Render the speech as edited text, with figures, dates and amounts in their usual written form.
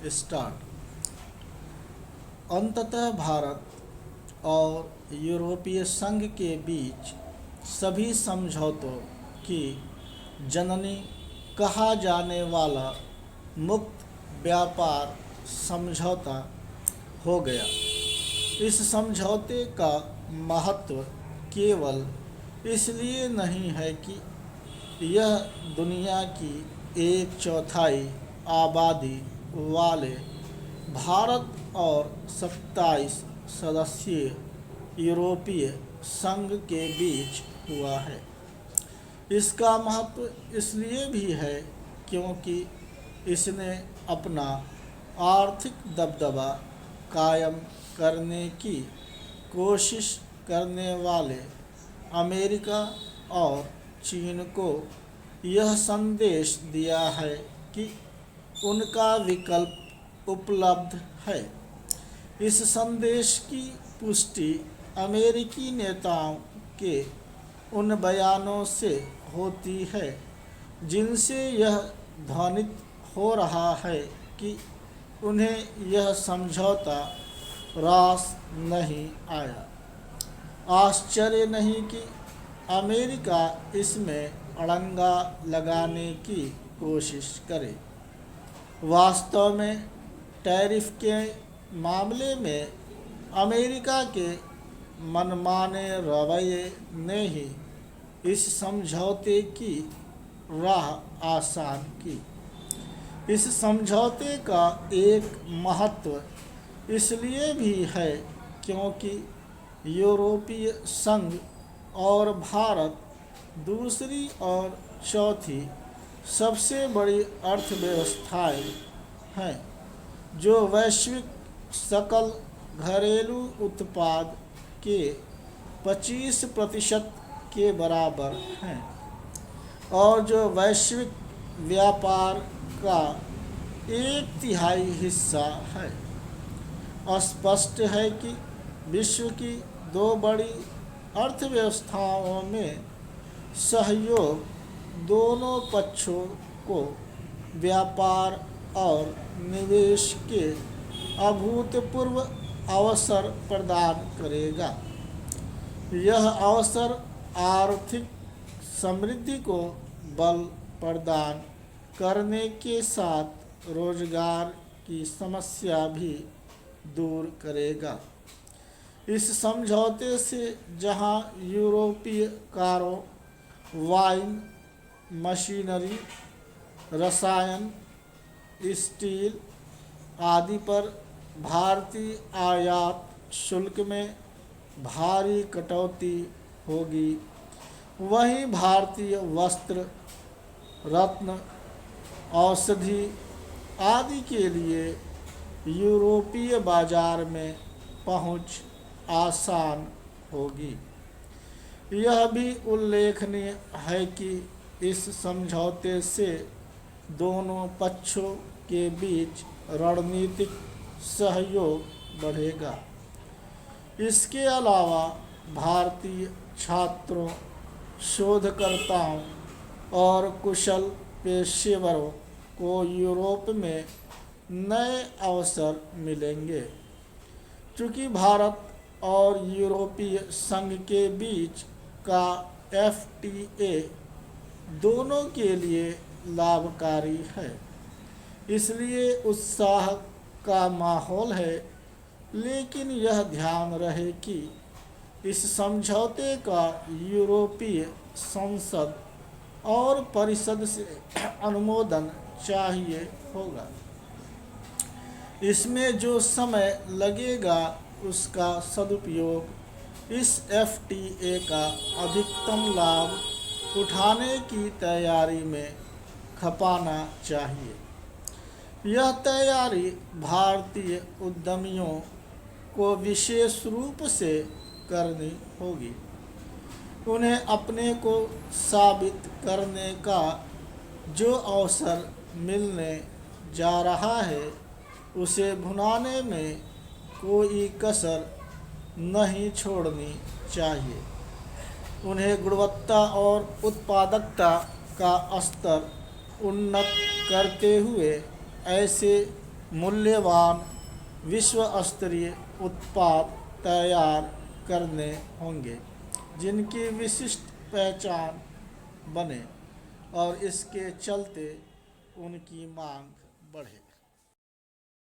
Start. अंततः भारत और यूरोपीय संघ के बीच सभी समझौतों की जननी कहा जाने वाला मुक्त व्यापार समझौता हो गया। इस समझौते का महत्व केवल इसलिए नहीं है कि यह दुनिया की 1/4 आबादी वाले भारत और 27 सदस्यीय यूरोपीय संघ के बीच हुआ है। इसका महत्व इसलिए भी है क्योंकि इसने अपना आर्थिक दबदबा कायम करने की कोशिश करने वाले अमेरिका और चीन को यह संदेश दिया है कि उनका विकल्प उपलब्ध है। इस संदेश की पुष्टि अमेरिकी नेताओं के उन बयानों से होती है जिनसे यह ध्वनित हो रहा है कि उन्हें यह समझौता रास नहीं आया। आश्चर्य नहीं कि अमेरिका इसमें अड़ंगा लगाने की कोशिश करे। वास्तव में टैरिफ के मामले में अमेरिका के मनमाने रवैये ने ही इस समझौते की राह आसान की। इस समझौते का एक महत्व इसलिए भी है क्योंकि यूरोपीय संघ और भारत दूसरी और चौथी सबसे बड़ी अर्थव्यवस्थाएं हैं जो वैश्विक सकल घरेलू उत्पाद के 25% के बराबर हैं और जो वैश्विक व्यापार का 1/3 हिस्सा है। स्पष्ट है कि विश्व की 2 बड़ी अर्थव्यवस्थाओं में सहयोग दोनों पक्षों को व्यापार और निवेश के अभूतपूर्व अवसर प्रदान करेगा। यह अवसर आर्थिक समृद्धि को बल प्रदान करने के साथ रोजगार की समस्या भी दूर करेगा। इस समझौते से जहां यूरोपीय कारों, वाइन, मशीनरी, रसायन, स्टील आदि पर भारतीय आयात शुल्क में भारी कटौती होगी, वहीं भारतीय वस्त्र, रत्न, औषधि आदि के लिए यूरोपीय बाजार में पहुंच आसान होगी। यह भी उल्लेखनीय है कि इस समझौते से दोनों पक्षों के बीच रणनीतिक सहयोग बढ़ेगा। इसके अलावा भारतीय छात्रों, शोधकर्ताओं और कुशल पेशेवरों को यूरोप में नए अवसर मिलेंगे। चूँकि भारत और यूरोपीय संघ के बीच का FTA दोनों के लिए लाभकारी है, इसलिए उत्साह का माहौल है। लेकिन यह ध्यान रहे कि इस समझौते का यूरोपीय संसद और परिषद से अनुमोदन चाहिए होगा। इसमें जो समय लगेगा उसका सदुपयोग इस FTA का अधिकतम लाभ उठाने की तैयारी में खपाना चाहिए। यह तैयारी भारतीय उद्यमियों को विशेष रूप से करनी होगी। उन्हें अपने को साबित करने का जो अवसर मिलने जा रहा है उसे भुनाने में कोई कसर नहीं छोड़नी चाहिए। उन्हें गुणवत्ता और उत्पादकता का स्तर उन्नत करते हुए ऐसे मूल्यवान विश्व स्तरीय उत्पाद तैयार करने होंगे जिनकी विशिष्ट पहचान बने और इसके चलते उनकी मांग बढ़े।